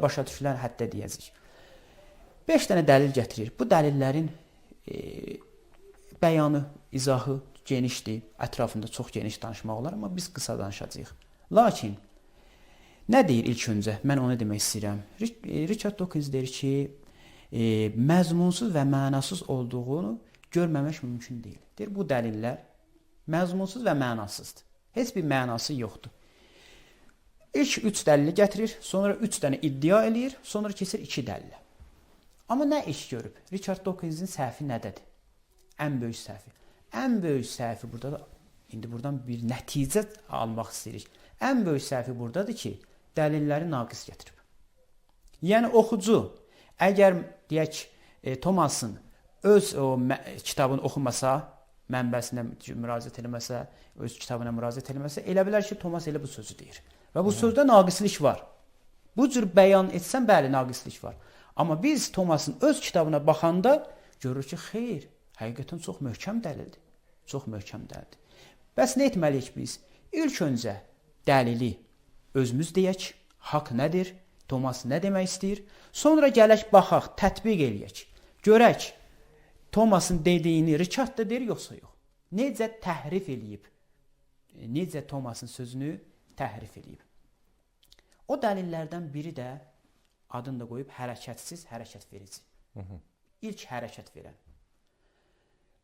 başa düşülən həddə deyəcək. 5 dənə dəlil gətirir. Bu dəlillərin bəyanı, izahı genişdir. Ətrafında çox geniş danışmaq olar, amma biz qısa danışacağıq. Lakin nə deyir ilk öncə? Mən onu demək istəyirəm. Richard Dawkins deyir ki, məzmunsuz və mənasız olduğunu görməmək mümkün deyil. Deyir, bu dəlillər məzmunsuz və mənasızdır. Heç bir mənası yoxdur. İlk 3 dəlili gətirir, sonra 3 dənə iddia eləyir, sonra keçir 2 dəlilə. Amma nə iş görüb? Richard Dawkinsin səhvi nədədir? Ən böyük səhvi. Ən böyük səhvi burada da, indi buradan bir nəticə almaq istəyirik. Ən böyük səhvi buradadır ki, dəlilləri naqis gətirib. Yəni oxucu, əgər deyək Thomasın öz o kitabını oxumasa, mənbəsinə müraciət eləməsə, öz kitabına müraciət eləməsə, elə bilər ki, Thomas elə bu sözü deyir. Və bu sözdə naqislik var. Bu cür bəyan etsən, bəli, naqislik var. Amma biz Thomasın öz kitabına baxanda görürük ki, xeyr, həqiqətən çox möhkəm dəlildir. Çox möhkəm dəlildir. Bəs nə etməliyik biz? İlk öncə dəlili özümüz deyək, haqq nədir, Thomas nə demək istəyir? Sonra gələk, baxaq, tətbiq eləyək. Görək, Thomasın dediyini Richard da deyir, yoxsa yox. Necə təhrif eləyib? Necə Thomasın sözünü təhrif eləyib? O dəlillərdən biri də adını da qoyub hərəkətsiz hərəkət verici. İlk hərəkət verən.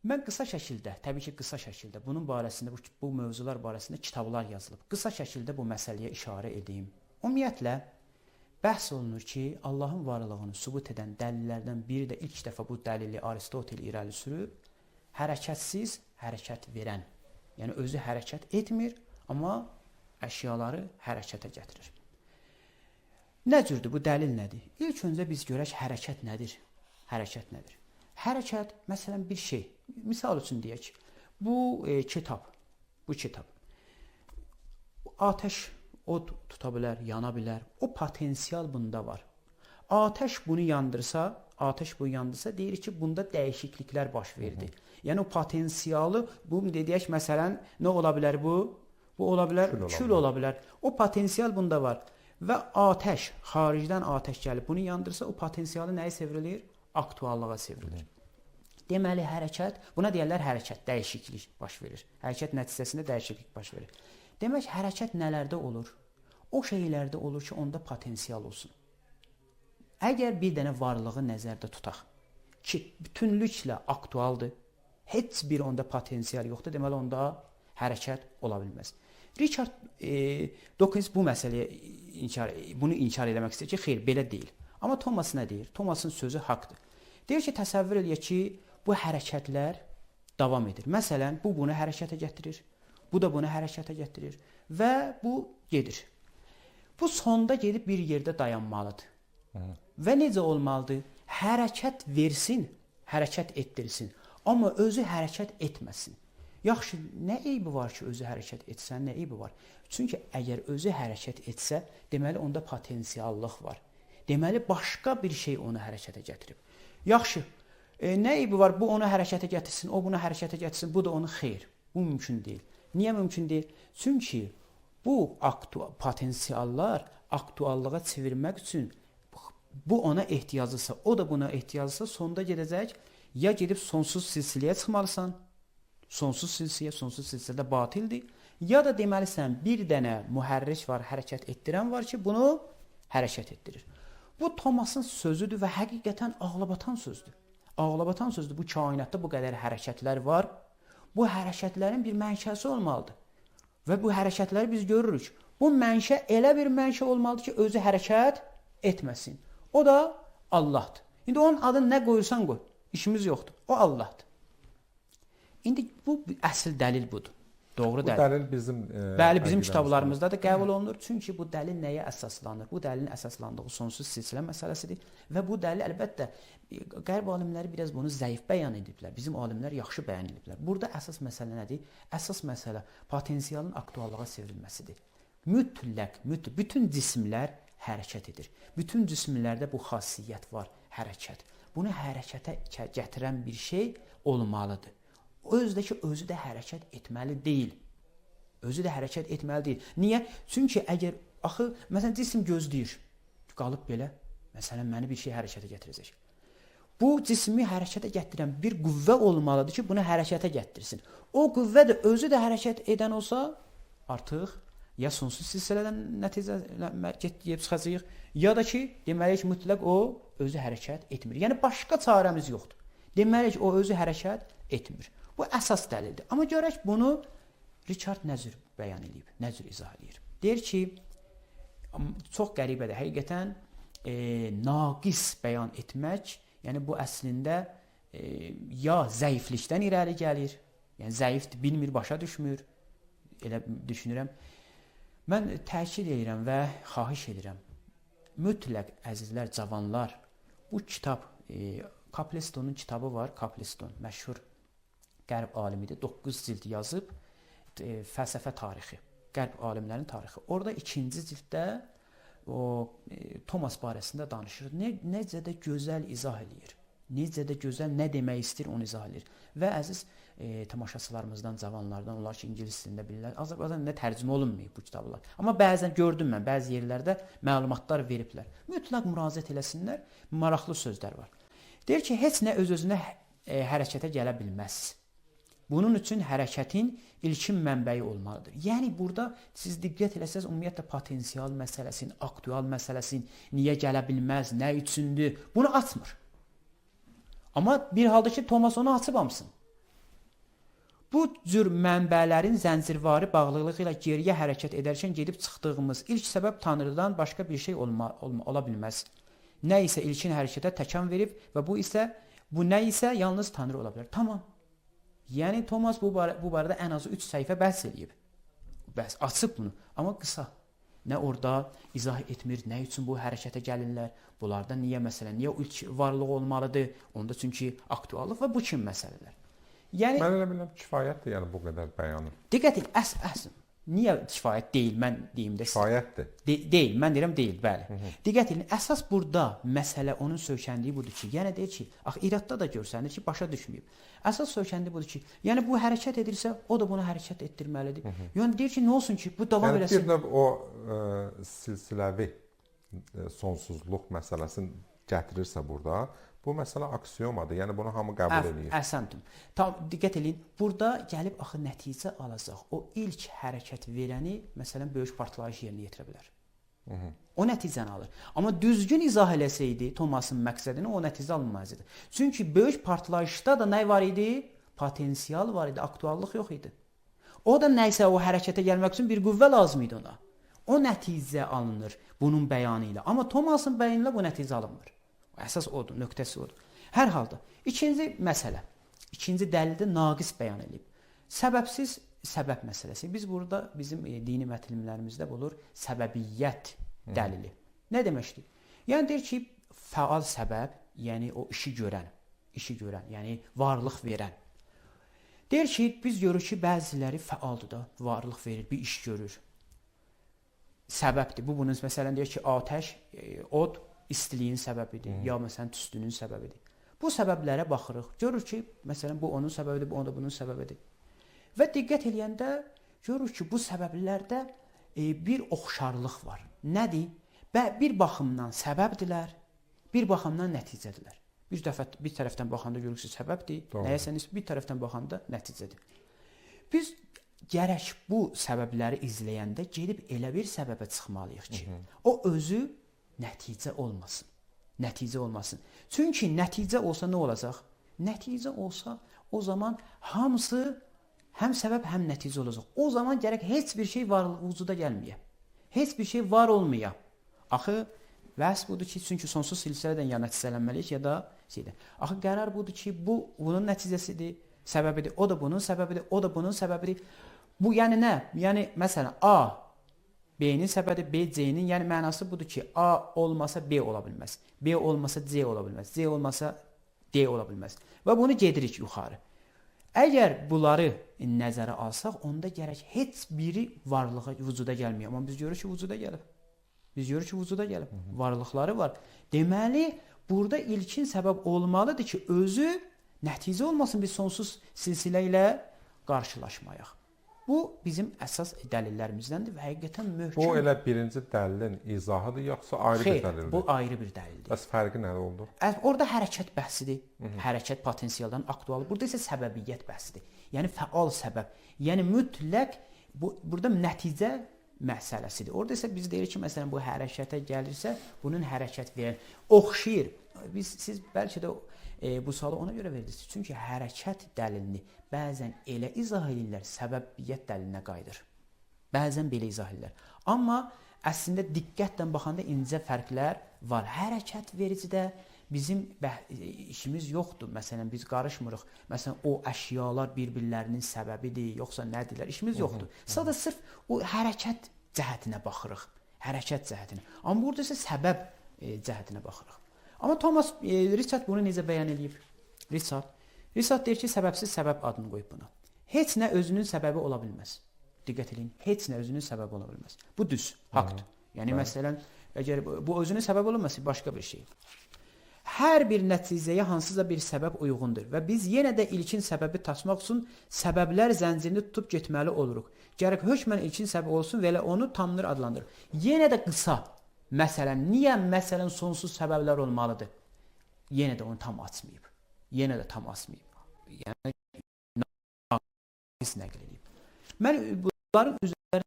Mən qısa şəkildə, təbii ki, qısa şəkildə bunun barəsində, bu mövzular barəsində kitablar yazılıb. Qısa şəkildə bu məsələyə işarə edeyim. Ümumiyyətlə, bəhs olunur ki, Allahın varlığını sübut edən dəlillərdən biri də ilk dəfə bu dəlili Aristotel irəli sürüb, hərəkətsiz hərəkət verən. Yəni, özü hərəkət etmir, amma əşyaları hərəkətə gətirir. Nə cürdür, bu dəlil nədir? İlk öncə biz görək, hərəkət nədir? Hərəkət nədir? Hərəkət, məsələn, bir şey. Misal üçün deyək, bu kitab. Atəş, od tuta bilər, yana bilər. O potensial bunda var. Atəş bunu yandırsa, deyirik ki, bunda dəyişikliklər baş verdi. Yəni, o potensialı, bu deyək, məsələn, nə ola bilər bu? Bu ola bilər, kül ola bilər. O potensial bunda var. Və atəş, xaricdən atəş gəlib bunu yandırsa, o potensialı nəyə çevrilir? Aktuallığa çevrilir. Deməli, hərəkət, buna deyərlər hərəkət, dəyişiklik baş verir. Hərəkət nəticəsində dəyişiklik baş verir. Demək, hərəkət nələrdə olur? O şeylərdə olur ki, onda potensial olsun. Əgər bir dənə varlığı nəzərdə tutaq ki, bütünlüklə aktualdır, heç bir onda potensial yoxdur, deməli, onda hərəkət ola bilməz. Richard Dawkins bu məsələyə bunu inkar eləmək istəyir ki, xeyr, belə deyil. Amma Thomas nə deyir? Thomasın sözü haqdır. Deyir ki, təsəvvür eləyək ki, bu hərəkətlər davam edir. Məsələn, bu bunu hərəkətə gətirir, bu da bunu hərəkətə gətirir və bu gedir. Bu sonda gedib bir yerdə dayanmalıdır. Və necə olmalıdır? Hərəkət versin, hərəkət etdirsin, amma özü hərəkət etməsin. Yaxşı, nə eybi var ki, özü hərəkət etsən, nə eybi var? Çünki əgər özü hərəkət etsə, deməli, onda potensiallıq var. Deməli, başqa bir şey onu hərəkətə gətirib. Yaxşı, nə eybi var? Bu onu hərəkətə gətirsin, o bunu hərəkətə gətirsin, bu da onu xeyr. Bu mümkün deyil. Niyə mümkün deyil? Çünki bu potensiallar aktuallığa çevirmək üçün bu ona ehtiyaclısa, o da buna ehtiyaclısa, sonda gedəcək, ya gedib sonsuz silsiləyə çıxmalısan, sonsuz silsilədə batildir, ya da deməlisən, bir dənə mühərrik var, hərəkət etdirən var ki, bunu hərəkət etdirir. Bu Thomasın sözüdür və həqiqətən ağlabatan sözdür. Ağlabatan sözdür. Bu kainatda bu qədər hərəkətlər var. Bu hərəkətlərin bir mənşəsi olmalıdır. Və bu hərəkətləri biz görürük. Bu mənşə elə bir mənşə olmalıdır ki, özü hərəkət etməsin. O da Allahdır. İndi onun adını nə qoyursan qoy. İşimiz yoxdur. O Allahdır. İndi bu əsl dəlil budur. Doğru dəlil. Bu dəlil bizim bəli, bizim kitablarımızda da qəbul olunur. Çünki bu dəlil nəyə əsaslanır? Bu dəlilin əsaslandığı sonsuz silsilə məsələsidir və bu dəlil əlbəttə qərb alimləri biraz bunu zəif bəyan ediblər. Bizim alimlər yaxşı bəyan ediblər. Burada əsas məsələ nədir? Əsas məsələ potensialın aktuallığa çevrilməsidir. Mütləq, bütün cisimlər hərəkət edir. Bütün cisimlərdə bu xassiyyət var, hərəkət. Bunu hərəkətə gətirən bir şey olmalıdır. Özü də hərəkət etməli deyil. Özü də hərəkət etməli deyil. Niyə? Çünki əgər, axı, məsələn, cisim gözləyir. qalıb belə. Məsələn, məni bir şey hərəkətə gətirəcək. Bu cismi hərəkətə gətirən bir qüvvə olmalıdır ki, bunu hərəkətə gətirsin. O qüvvə də özü də hərəkət edən olsa, artıq ya sonsuz silsilədən nəticələnmə getib çıxacağıq, ya da ki, deməli ki, mütləq o özü hərəkət etmir. Yəni başqa çarəmiz yoxdur. Deməli ki, o özü hərəkət etmir. Bu əsas dəlildir. Amma görək bunu Richard nə cür bəyan edib, nə cür izah edir. Deyir ki, çox qəribədir. Həqiqətən naqis bəyan etmək, yəni bu əslində ya zəiflikdən irəli gəlir, yəni zəifdir, bilmir, başa düşmür, elə düşünürəm. Mən təkid edirəm və xahiş edirəm. Mütləq əzizlər, cavanlar, bu kitab, Kaplistonun kitabı var, Kapliston, məşhur qərb alimidir, 9 cild yazıb, fəlsəfə tarixi, qərb alimlərinin tarixi. Orada 2-ci cilddə o Thomas barəsində danışır. Necə də gözəl izah eləyir. Necə də gözəl nə demək istəyir onu izah eləyir. Və əziz tamaşaçılarımızdan, cavanlardan, onlar ki, ingilis dilində bilirlər. Azərbaycanda tərcümə olunmayıb bu kitablar. Amma bəzən gördüm mən, bəzi yerlərdə məlumatlar veriblər. Mütləq müraciət eləsinlər, maraqlı sözlər var. Deyir ki, heç nə öz-özünə hərəkətə gələ bilməz. Bunun üçün hərəkətin ilkin mənbəyi olmalıdır. Yəni, burada siz diqqət eləsəz, ümumiyyətlə potensial məsələsin, aktual məsələsin, niyə gələ bilməz, nə üçündür, bunu açmır. Amma bir halda ki, Thomas onu açıb hamısın. Bu cür mənbələrin zəncirvari bağlılığı ilə geriyə hərəkət edərkən gedib çıxdığımız ilk səbəb Tanrıdan başqa bir şey ola bilməz. Nə isə ilkin hərəkətə təkan verib və bu nə isə yalnız Tanrı ola bilər. Tamam. Yəni, Thomas bu barədə ən azı 3 səhifə bəhs edib. Bəhs, açıb bunu. Amma qısa. Nə orada izah etmir, nə üçün bu hərəkətə gəlirlər, bunlarda niyə məsələn, niyə ilk varlıq olmalıdır, onda çünki aktuallıq və bu kimi məsələlər. Yəni, mən elə biləm, kifayətdir, yəni bu qədər bəyanı. Diqqət et, əsl. Niyə kifayət deyil, mən deyim də. Kifayətdir. Deyil, mən deyirəm deyil, bəli. Diqqət edin, əsas burada məsələ onun söykəndiyi budur ki, yəni deyir ki, İradda da görsənir ki, başa düşməyib. Əsas söykəndiyi budur ki, yəni bu hərəkət edirsə, o da bunu hərəkət etdirməlidir. Yəni deyir ki, nə olsun ki, bu davam eləsin. Bir növ o silsiləvi sonsuzluq məsələsini gətirirsə burada, bu məsələ aksiomadır. Yəni bunu hamı qəbul edir. Əhsəntim. Tam diqqət eləyin. Burada gəlib axı nəticə alacaq. O ilk hərəkət verəni məsələn böyük partlayış yerinə yetirə bilər. O nəticəni alır. Amma düzgün izah eləsəydi Thomasın məqsədini, o nəticə alınmazdı. Çünki böyük partlayışda da nə var idi? Potensial var idi, aktuallıq yox idi. O da nəsə o hərəkətə gəlmək üçün bir qüvvə lazım idi ona. O nəticə alınır bunun bəyanı ilə. Amma Thomasın bəyanı ilə bu nəticə alınmır. Əsas odur, nöqtəsi odur. Hər halda, ikinci məsələ, ikinci dəlildə naqis bəyan edib. Səbəbsiz səbəb məsələsi. Biz burada bizim dini mətnlərimizdə olur səbəbiyyət dəlili. Nə deməkdir? Yəni deyir ki, fəal səbəb, yəni o işi görən, yəni varlıq verən. Deyir ki, biz görürük ki, bəziləri fəaldır da, varlıq verir, bir iş görür. Səbəbdir. Bu bunun məsələn deyir ki, atəş, od istiliyin səbəbidir, ya məsələn tüstünün səbəbidir. Bu səbəblərə baxırıq. Görür ki, məsələn bu onun səbəbidir, bu onda bunun səbəbidir. Və diqqət eləyəndə görür ki, bu səbəblərdə bir oxşarlıq var. Nədir? Bir baxımdan səbəbdirlər, bir baxımdan nəticədirlər. Bir tərəfdən baxanda görürük ki, səbəbdir, nəyəsə bir tərəfdən baxanda nəticədir. Biz gərək bu səbəbləri izləyəndə gedib elə bir səbəbə çıxmalıyıq ki, o özü nəticə olmasın. Nəticə olmasın. Çünki nəticə olsa nə olacaq? Nəticə olsa o zaman hamısı həm səbəb, həm nəticə olacaq. O zaman gərək heç bir şey vücuda gəlməyə. Heç bir şey var olmaya. Axı vəs budur ki, çünki sonsuz silsilədən ya nəticələnməliyik, ya da şeydir. Axı qərar budur ki, bu bunun nəticəsidir, səbəbidir. O da bunun səbəbidir, o da bunun səbəbidir. Bu yəni nə? Yəni məsələn A B-nin səbəbidir, B C-nin, yəni mənası budur ki, A olmasa B ola bilməz. B olmasa C ola bilməz. C olmasa D ola bilməz. Və bunu gedirik yuxarı. Əgər bunları nəzərə alsaq, onda gərək heç biri varlığa, vücuda gəlməyə. Amma biz görürük ki, vücuda gəlib. Varlıqları var. Deməli, burada ilkin səbəb olmalıdır ki, özü nəticə olmasın bir sonsuz silsilə ilə qarşılaşmayaq. Bu bizim əsas dəlillərimizdəndir və həqiqətən Bu möhkəm. elə birinci dəlilin izahıdır, yoxsa ayrı bir Xeyr, dəlildir? bu ayrı bir dəlildir. Bəs fərqi nə oldu? Orada hərəkət bəhsidir. Hərəkət potensialdan aktual. Burada isə səbəbiyyət bəhsidir. Yəni fəal səbəb. Yəni mütləq burada nəticə məsələsidir. Orada isə biz deyirik ki, məsələn bu hərəkətə gəlirsə, bunun hərəkət verən oxşayır. Siz bəlkə də bu sualı ona görə verdiniz. Çünki hərəkət dəlilini bəzən elə izah edirlər, səbəbiyyət dəlilinə qayıdır. Bəzən belə izah edirlər. Amma əslində diqqətlə baxanda incə fərqlər var. Hərəkət vericidə bizim işimiz yoxdur. Məsələn biz qarışmırıq. Məsələn o əşyalar bir-birlərinin səbəbidir, yoxsa nədirlər? İşimiz yoxdur. Sadəcə sırf o hərəkət cəhətinə baxırıq. Hərəkət cəhətinə. Amma burada isə səbəb cəhətinə baxırıq. Amma Thomas Richard bunu necə bəyan edib? Richard deyir ki, səbəbsiz səbəb adını qoyub buna. Heç nə özünün səbəbi ola bilməz. Diqqət edin, heç nə özünün səbəbi ola bilməz. Bu düz, haqdır. Yəni məsələn, əgər bu özünün səbəbi olmasa başqa bir şey. Hər bir nəticəyə hansısa bir səbəb uyğundur və biz yenə də ilkin səbəbi tapmaq üçün səbəblər zəncirini tutub getməli oluruq. Gərək hökmən ilkin səbəb olsun və elə onu tamdır adlandırır. Yenə də qısa. Məsələn, niyə məsələn sonsuz səbəblər olmalıdır? Yenə də onu tam açmayıb. Yenə də tam açmayıb. Yəni nəql edib. Mən bunların üzərində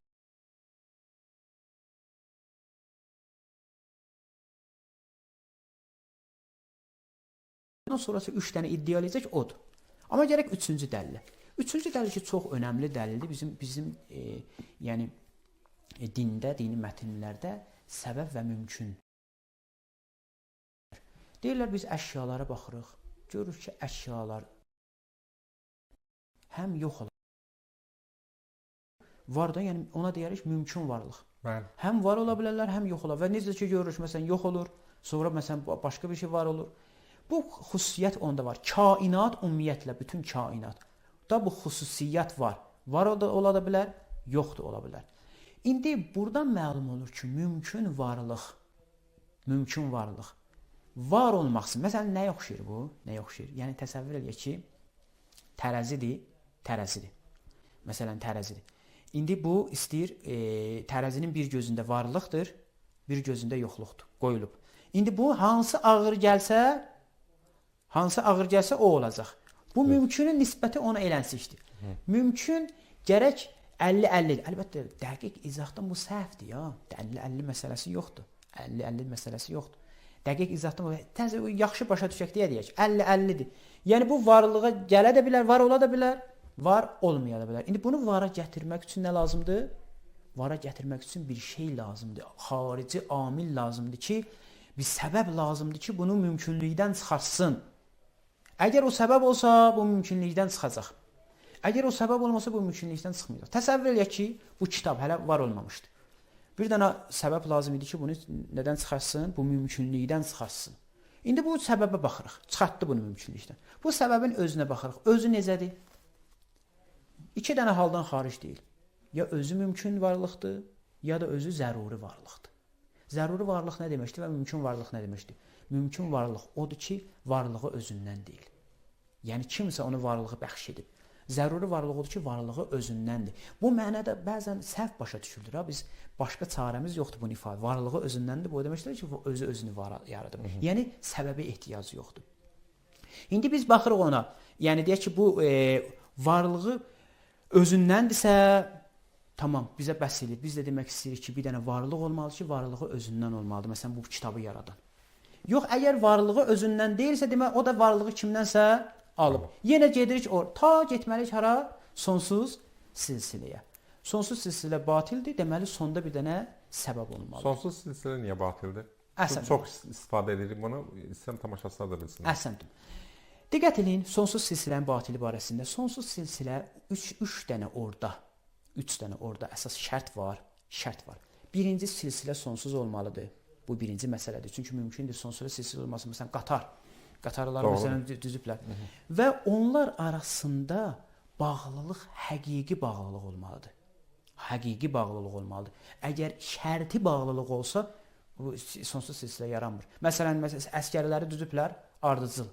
sonrası 3 dənə iddia edəcək odur. Amma gərək 3-cü dəlil. 3-cü dəlil ki, çox önəmli dəlildir. Bizim yəni dində, dini mətnlərdə səbəb və mümkün. Deyirlər biz əşyalara baxırıq. Görürük ki, əşyalar həm yox olar. Var da, yəni ona deyirik mümkün varlıq. Bəli. Həm var ola bilərlər, həm yox ola. Və necə ki görürük, məsələn, yox olur, sonra məsələn başqa bir şey var olur. Bu xüsusiyyət onda var. Kainat ümumiyyətlə, bütün kainat. Da bu xüsusiyyət var. Var ola da bilər, yox da ola bilər. İndi buradan məlum olur ki, mümkün varlıq var olmaqsın. Məsələn, nəyə oxşayır bu? Nəyə oxşayır? Yəni təsəvvür edək ki, tərəzidir. Məsələn, tərəzidir. İndi bu istəyir, tərəzinin bir gözündə varlıqdır, bir gözündə yoxluqdur, qoyulub. İndi bu hansı ağır gəlsə o olacaq. Bu mümkünün nisbəti ona elənsizdir. Mümkün gərək 50-50. Əlbəttə, dəqiq izahdan bu səhvdir ya. 50-50 məsələsi yoxdur. 50-50 məsələsi yoxdur. Dəqiq izahdan təzə yaxşı başa düşək deyək. 50-50-dir. Yəni bu varlığa gələ də bilər, var ola da bilər, var olmaya da bilər. İndi bunu vara gətirmək üçün nə lazımdır? Vara gətirmək üçün bir şey lazımdır. Xarici amil lazımdır ki, bir səbəb lazımdır ki, bunu mümkünlükdən çıxartsın. Əgər o səbəb olsa, bu mümkünlükdən çıxacaq. Əgər o səbəb olmasa, bu mümkünlükdən çıxmayacaq. Təsəvvür edək ki, bu kitab hələ var olmamışdı. Bir dənə səbəb lazım idi ki, bunu nədən çıxartsın? Bu mümkünlükdən çıxartsın. İndi bu səbəbə baxırıq. Çıxartdı bunu mümkünlükdən. Bu səbəbin özünə baxırıq. Özü necədir? 2 dənə haldan xaric deyil. Ya özü mümkün varlıqdır, ya da özü zəruri varlıqdır. Zəruri varlıq nə deməkdir və mümkün varlıq nə deməkdir? Mümkün varlıq odur ki, varlığı özündən deyil. Yəni kimsə onu varlığı bəxş edib. Zəruri varlıq odur ki, varlığı özündəndir. Bu mənada bəzən səhv başa düşülür. Biz başqa çarəmiz yoxdur bunu ifadə. Varlığı özündəndir. Bu deməkdir ki, özü özünü yaradıb. Yəni səbəbə ehtiyacı yoxdur. İndi biz baxırıq ona. Yəni deyək ki, bu varlığı özündəndirsə, tamam, bizə bəs edir. Biz də demək istəyirik ki, bir dənə varlıq olmalı ki, varlığı özündən olmalıdır. Məsələn, bu kitabı yaradan. Yox, əgər varlığı özündən deyilsə, demək o da varlığı kimdənsə alıb. Yenə gedirik ta getməliyik hara? Sonsuz silsiləyə. Sonsuz silsilə batildir, deməli sonda bir dənə səbəb olmalı. Sonsuz silsilə niyə batildir? Çox istifadə edirik bunu, istəyən tamaşaçılar da bilsinlər. Əhsəndir. Diqqət edin, sonsuz silsilənin batili barəsində. Sonsuz silsilə 3 dənə orada əsas şərt var. Birinci silsilə sonsuz olmalıdır. Bu birinci məsələdir. Çünki mümkündür sonsuz silsilə olması. Məsələn, qatarları məsələn düzüblər. Və onlar arasında bağlılıq həqiqi bağlılıq olmalıdır. Həqiqi bağlılıq olmalıdır. Əgər şərti bağlılıq olsa, bu sonsuz silsilə yaranmır. Məsələn, əsgərləri düzüblər ardıcıl.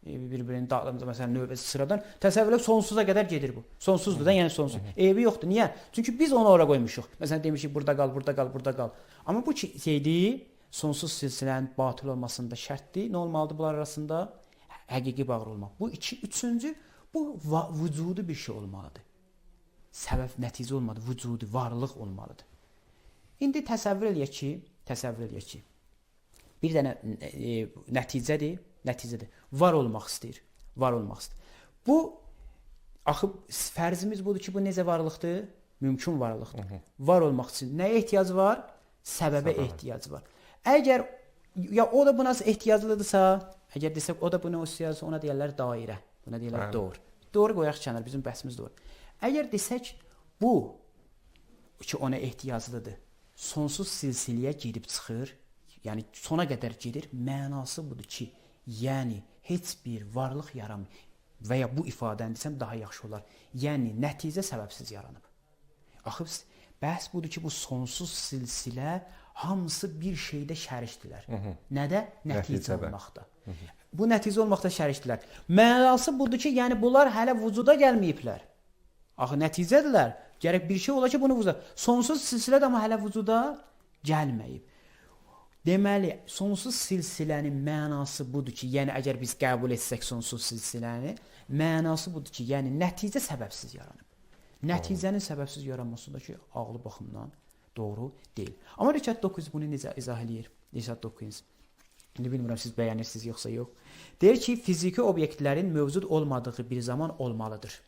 bir-birinin dalınca məsələn növbəsi sıradan təsəvvür et sonsuza qədər gedir bu. Sonsuzdur da, yəni sonsuz. Eybi yoxdur. Niyə? Çünki biz onu ora qoymuşuq. Məsələn demişik burada qal, burada qal, burada qal. Amma bu şeydir, sonsuz silsilənin batıl olmasında şərtdir. Nə olmalıdır bunlar arasında? Həqiqi bağlı olmaq. Bu üçüncü, bu vücudu bir şey olmalıdır. Səbəb nəticə olmadı, vücudu, varlıq olmalıdır. İndi təsəvvür eləyək ki, bir dənə nəticədir. Var olmaq istəyir. Bu axı fərzimiz budur ki, bu necə varlıqdır? Mümkün varlıqdır. Var olmaq üçün nəyə ehtiyac var? Səbəbə ehtiyac var. Əgər ya o da buna ehtiyaclıdırsa, əgər desək o da buna ehtiyaclıdırsa, ona deyirlər dairə. Buna deyirlər doğru. Doğru qoyaq kənar, bizim bəhsimiz doğru. Əgər desək bu ki ona ehtiyaclıdır, sonsuz silsiləyə gedib çıxır, yəni sona qədər gedir, mənası budur ki, yəni heç bir varlıq yaranmır və ya bu ifadəni desəm daha yaxşı olar. Yəni nəticə səbəbsiz yaranıb. Axı bəhs budur ki, bu sonsuz silsilə hamısı bir şeydə şərikdirlər. Nədə? Nəticə olmaqda. Bu nəticə olmaqda şərikdirlər. Mənası budur ki, yəni bunlar hələ vücuda gəlməyiblər. Axı nəticədirlər. Gərək bir şey ola ki, bunu vücuda. Sonsuz silsilə də amma hələ vücuda gəlməyib. Deməli, sonsuz silsilənin mənası budur ki, yəni əgər biz qəbul etsək sonsuz silsiləni, mənası budur ki, yəni nəticə səbəbsiz yaranıb. Nəticənin səbəbsiz yaranması da ki, ağlı baxımdan doğru deyil. Amma Richard Dawkins bunu necə izah eləyir? Richard Dawkins. İndi bilmirəm siz bəyənirsiniz yoxsa yox. Deyir ki, fiziki obyektlərin mövcud olmadığı bir zaman olmalıdır.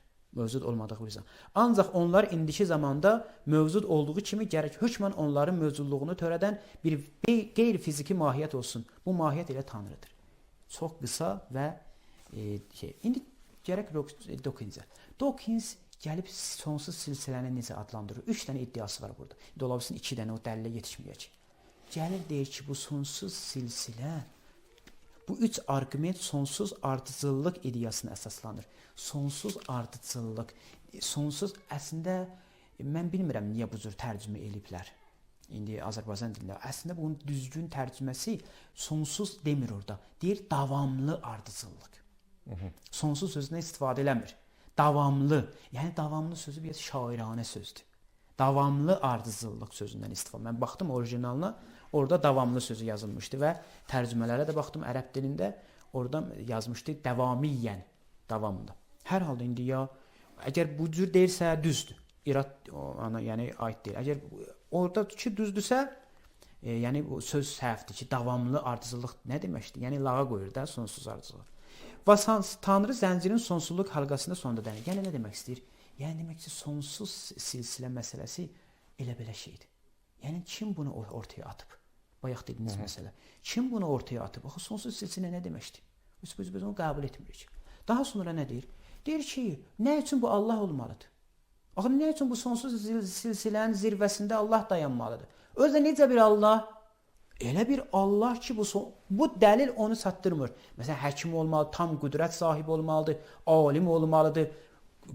Ancaq onlar indiki zamanda mövcud olduğu kimi gərək hökmən onların mövcudluğunu törədən bir qeyri-fiziki mahiyyət olsun. Bu mahiyyət elə Tanrıdır. Çox qısa və İndi gərək Dawkinsə. Dawkins gəlib sonsuz silsiləni necə adlandırır? 3 dənə iddiası var burada. İndi ola bilsin 2 dənə o dəlillə yetişməyəcək. Gəlir deyir ki, bu sonsuz silsilə, bu 3 arqument sonsuz ardıcıllıq ideyasına əsaslanır. Sonsuz ardıcıllıq, sonsuz əslində mən bilmirəm niyə bu cür tərcümə eliblər. İndi Azərbaycan dilində əslində bunun düzgün tərcüməsi sonsuz demir orada. Deyir davamlı ardıcıllıq. Sonsuz sözündən istifadə eləmir. Davamlı, yəni davamlı sözü bir şairanə sözdür. Davamlı ardıcıllıq sözündən istifadə. Mən baxdım orijinalına, orada davamlı sözü yazılmışdı və tərcümələrə də baxdım ərəb dilində, orada yazmışdı davamiyyən, davamlı. Hər halda indi ya əgər bu cür deyirsə düzdür. İrad ona yəni aid deyil. Əgər orada ki düzdürsə, yəni bu söz səhvdir ki, davamlı ardıcıllıq nə deməkdir? Yəni lağa qoyur da sonsuz ardıcıllıq. Və Tanrı zəncirin sonsuzluq halqasında sonunda dənir. Yəni nə demək istəyir? Yəni demək ki, sonsuz silsilə məsələsi elə belə şeydir. Yəni kim bunu ortaya atıb? Bayaq dediyiniz məsələ. Kim bunu ortaya atıb? Axı sonsuz silsilə nə deməkdir? Biz onu qəbul etmirik. Daha sonra nə deyir? Deyir ki, nə üçün bu Allah olmalıdır? Axı nə üçün bu sonsuz silsilənin zirvəsində Allah dayanmalıdır? Özdə necə bir Allah? Elə bir Allah ki, bu dəlil onu çatdırmır. Məsələn, həkim olmalıdır, tam qüdrət sahibi olmalıdır, alim olmalıdır,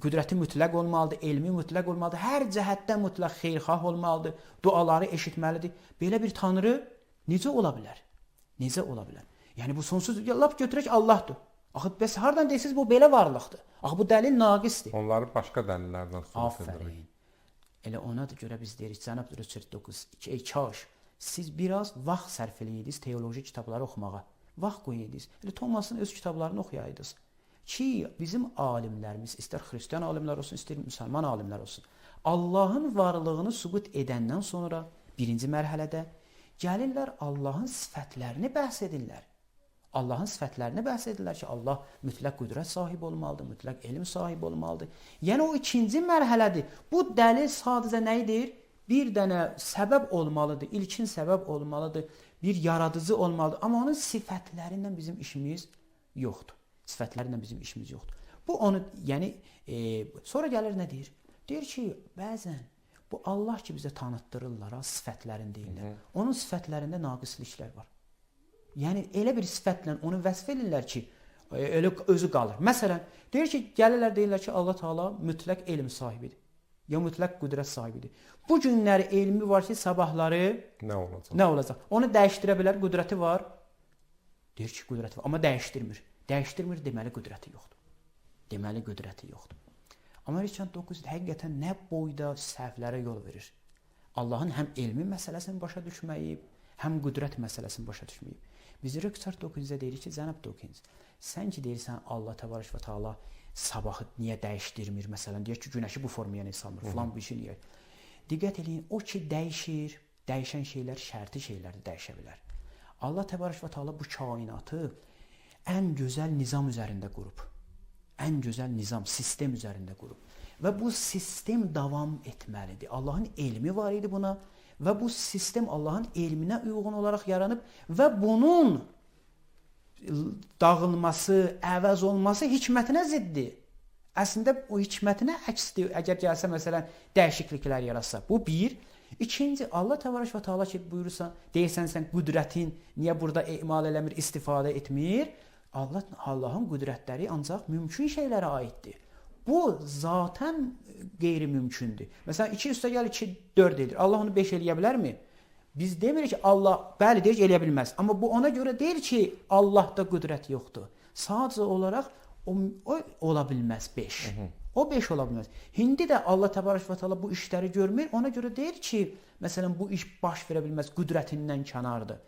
qüdrəti mütləq olmalıdır, elmi mütləq olmalıdır, hər cəhətdən mütləq xeyirxah olmalıdır, duaları eşitməlidir. Belə bir Tanrı necə ola bilər? Necə ola bilər? Yəni bu sonsuz, lap götürək Allahdır. Axı bəs hardan deyirsiniz bu belə varlıqdır? Axı bu dəlil naqisdir. Onları başqa dəlillərdən sonra Aferin. Elə ona da görə biz deyirik, cənab Richard Dawkins, kaş siz biraz vaxt sərf eləyirdiniz teoloji kitabları oxumağa. Vaxt qoyurdunuz. Elə Thomasın öz kitablarını oxuyaydınız. Ki bizim alimlərimiz, istər xristian alimlər olsun, istər müsəlman alimlər olsun, Allahın varlığını sübut edəndən sonra birinci mərhələdə gəlirlər Allahın sifətlərini bəhs edirlər. Allahın sifətlərini bəhs edirlər ki, Allah mütləq qüdrət sahibi olmalıdır, mütləq elm sahibi olmalıdır. Yəni o ikinci mərhələdir. Bu dəlil sadəcə nə edir? Bir dənə səbəb olmalıdır, ilkin səbəb olmalıdır, bir yaradıcı olmalıdır. Amma onun sifətlərindən bizim işimiz yoxdur. Sifətlərindən bizim işimiz yoxdur. Bu onu, yəni, sonra gəlir nə deyir? Deyir ki, bəzən bu Allah ki bizə tanıtdırırlar, sifətlərini deyirlər. Onun sifətlərində naqisliklər var. Yəni, elə bir sifətlə onu vəsf edirlər ki, elə özü qalır. Məsələn, deyir ki, gəlirlər deyirlər ki, Allah Taala mütləq elm sahibidir. Ya mütləq qüdrət sahibidir. Bu günləri elmi var ki, sabahları nə olacaq? Onu dəyişdirə bilər, qüdrəti var. Deyir ki, qüdrəti var, amma dəyişdirmir. Dəyişdirmir, deməli qüdrəti yoxdur. Deməli qüdrəti yoxdur. Amma Richard Dawkins həqiqətən nə boyda səhvlərə yol verir. Allahın həm elmi məsələsini başa düşməyib, həm qüdrət məsələsini başa düşməyib. Biz Richard Dawkinsə deyirik ki, cənab Dawkins, sən ki deyirsən Allah təbarək və təala sabahı niyə dəyişdirmir? Məsələn, deyək ki, günəşi bu formaya niyə salmır? Falan bir şey niyə? Diqqət eləyin, o ki dəyişir, dəyişən şeylər şərti şeylər də dəyişə bilər. Allah təbarək və təala bu kainatı ən gözəl nizam üzərində qurub. Ən gözəl nizam, sistem üzərində qurub. Və bu sistem davam etməlidir. Allahın elmi var idi buna və bu sistem Allahın elminə uyğun olaraq yaranıb və bunun dağılması, əvəz olması hikmətinə ziddir. Əslində o hikmətinə əksdir. Əgər gəlsə məsələn dəyişikliklər yaratsa. Bu bir. İkinci, Allah təbarək və təala ki buyurursa, deyirsən sən qüdrətin niyə burada emal eləmir, istifadə etmir? Allahın qüdrətləri ancaq mümkün şeylərə aiddir. Bu zaten qeyri-mümkündür. Məsələn 2 üstə gəl 2 4 edir. Allah onu 5 eləyə bilərmi? Biz demirik ki, Allah bəli deyir ki, eləyə bilməz. Amma bu ona görə deyil ki, Allahda qüdrət yoxdur. Sadəcə olaraq o ola bilməz 5. O 5 ola bilməz. İndi də Allah təbarək və təala bu işləri görmür. Ona görə deyir ki, məsələn bu iş baş verə bilməz, qüdrətindən kənardır.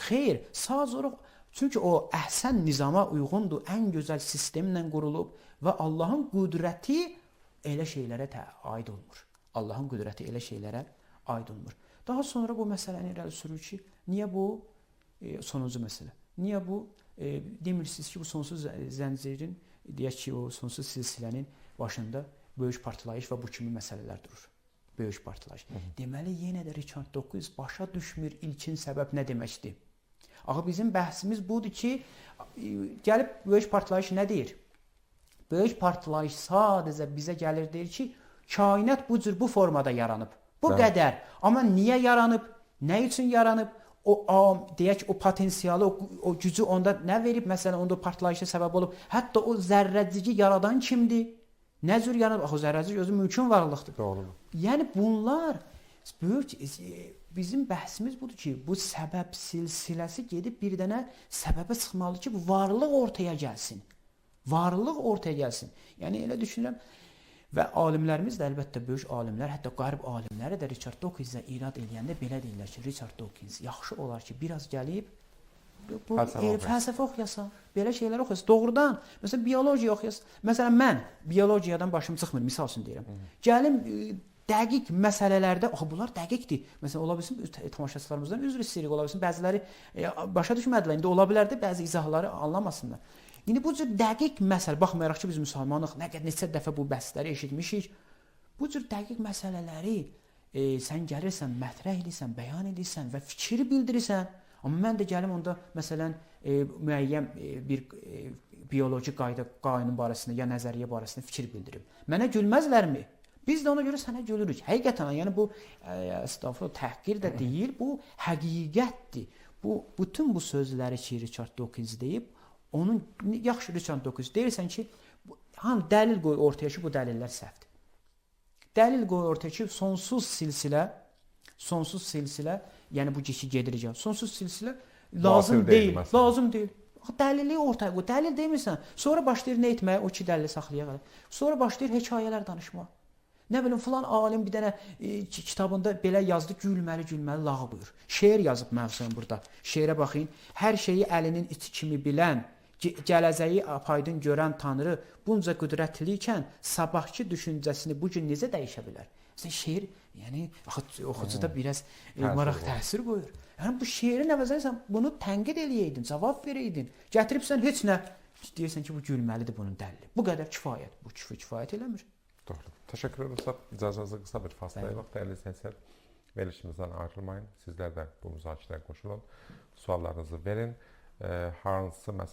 Xeyr, sadəcə olaraq çünki o əhsən nizama uyğundur, ən gözəl sistemlə qurulub və Allahın qüdrəti elə şeylərə aid olmur. Allahın qüdrəti elə şeylərə aid olmur. Daha sonra bu məsələni irəli sürür ki, niyə bu sonuncu məsələ? Niyə bu demirsiniz ki, bu sonsuz zəncirin, deyək ki, o sonsuz silsilənin başında böyük partlayış və bu kimi məsələlər durur. Böyük partlayış. Deməli, yenə də Richard Dawkins başa düşmür ilkin səbəb nə deməkdir? Axı bizim bəhsimiz budur ki, gəlib böyük partlayış nə deyir? Böyük partlayış sadəcə bizə gəlir deyir ki, kainat bu cür bu formada yaranıb. Bu qədər. Amma niyə yaranıb? Nə üçün yaranıb? O deyək o potensialı, o gücü onda nə verib? Məsələn, onda partlayışa səbəb olub. Hətta o zərrəciyi yaradan kimdir? Nə cür yaranıb? Axı zərrəcik özü mümkün varlıqdır. Doğrudur. Yəni bunlar böyük bizim bəhsimiz budur ki, bu səbəb silsiləsi gedib bir dənə səbəbə çıxmalı ki, bu varlıq ortaya gəlsin. Varlıq ortaya gəlsin. Yəni elə düşünürəm və alimlərimiz də əlbəttə böyük alimlər, hətta qərb alimləri də Richard Dawkinsə irad eləyəndə belə deyirlər ki, Richard Dawkins yaxşı olar ki, biraz gəlib bu fəlsəfə oxuyasan, belə şeylər oxuyasan. Doğrudan, məsələn biologiya oxuyasan. Məsələn mən biologiyadan başım çıxmır, misal üçün deyirəm. Gəlim dəqiq məsələlərdə, bunlar dəqiqdir. Məsələn, ola bilsin tamaşaçılarımızdan üzr istəyirik, ola bilsin bəziləri başa düşmədilər. İndi ola bilər də bəzi izahları anlamasınlar. İndi bu cür dəqiq məsələ, baxmayaraq ki biz müsəlmanıq, neçə dəfə bu bəhsləri eşitmişik. Bu cür dəqiq məsələləri sən gəlirsən, mətrəh edirsən, bəyan edirsən və fikri bildirirsən. Amma mən də gəlim onda məsələn müəyyən bir bioloji qanun barəsində ya nəzəriyyə barəsində fikir bildirim. Mənə gülməzlərmi? Biz də ona görə sənə gülürük. Həqiqətən, yəni bu estağfurullah təhqir də deyil, bu həqiqətdir. Bütün bu sözləri ki Richard Dawkins deyib, onun yaxşı Richard Dawkins deyirsən ki, hanı dəlil qoy ortaya ki bu dəlillər səhvdir. Dəlil qoy ortaya ki sonsuz silsilə, yəni bu ki gedirik. Sonsuz silsilə lazım deyil, lazım deyil. Dəlili ortaya qoy. Dəlil demirsən, sonra başlayır nə etməyə, o ki dəlili saxlaya qədər. Sonra başlayır hekayələr danışmağa. Nə bilim filan alim bir dənə kitabında belə yazdı, gülməli lağı buyur. Şeir yazıb mövzun burada. Şeirə baxın. Hər şeyi əlinin içi kimi bilən, gələcəyi apaydın görən Tanrı bunca qüdrətlikən sabahki düşüncəsini bu gün necə dəyişə bilər? Məsələn şeir, yəni oxucuda biraz maraq təsir qoyur. Yəni bu şeirin əvəzinə sən bunu tənqid eləyəydin, cavab verəydin. Gətiribsən heç nə deyirsən ki bu gülməlidir bunun dəlili. Bu qədər kifayət. Bu kifayət eləmir. Doğru. Təşəkkür edirəm. İcazənizlə qısa bir fasiləyə bax, dəyərli izləyicilər. Verilişimizdən ayrılmayın. Sizlər də bu müzakirəyə qoşulun. Suallarınızı verin. Hansı